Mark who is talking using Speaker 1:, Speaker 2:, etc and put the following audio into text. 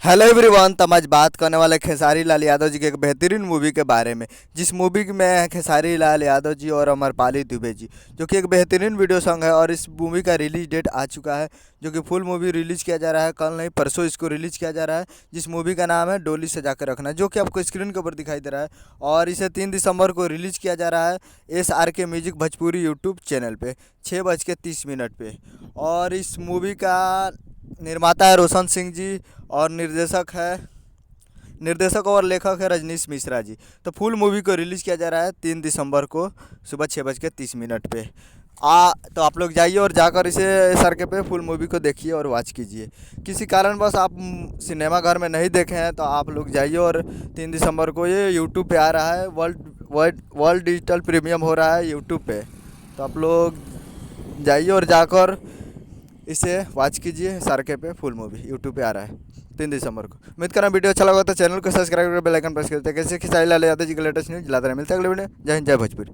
Speaker 1: Hello everyone. तो हम आज बात करने वाले खेसारी लाल यादव जी के एक बेहतरीन मूवी के बारे में, जिस मूवी में है खेसारी लाल यादव जी और अमरपाली दुबे जी, जो कि एक बेहतरीन वीडियो सॉन्ग है। और इस मूवी का रिलीज डेट आ चुका है, जो कि फुल मूवी रिलीज किया जा रहा है कल नहीं परसों इसको रिलीज किया जा रहा है। जिस मूवी का नाम है डोली सजा कर रखना, जो कि आपको स्क्रीन के ऊपर दिखाई दे रहा है। और इसे 3 दिसंबर को रिलीज किया जा रहा है SRK music Bhojpuri YouTube channel पे 6:30 पे। और इस मूवी का निर्माता है रोशन सिंह जी, और निर्देशक और लेखक है रजनीश मिश्रा जी। तो फुल मूवी को रिलीज़ किया जा रहा है 3 दिसंबर को सुबह 6:30 पे। तो आप लोग जाइए और जाकर इसे SRK पे फुल मूवी को देखिए और वॉच कीजिए। किसी कारणवश आप सिनेमा घर में नहीं देखे हैं तो आप लोग जाइए, और 3 दिसंबर को ये यूट्यूब पे आ रहा है, वर्ल्ड डिजिटल प्रीमियम हो रहा है यूट्यूब पे। तो आप लोग जाइए और जाकर इसे वॉच कीजिए। SRK पे फुल मूवी यूट्यूब पे आ रहा है 3 दिसंबर को। उम्मीद कर रहा हूं वीडियो अच्छा लगा तो चैनल को सब्सक्राइब करके बेल आइकन प्रेस करते हैं। कैसे खिसाई लाल यादव जी के लेटेस्ट न्यूज़ लाते रहे। मिलते हैं अगले वीडियो। जय हिंद, जय भोजपुरी।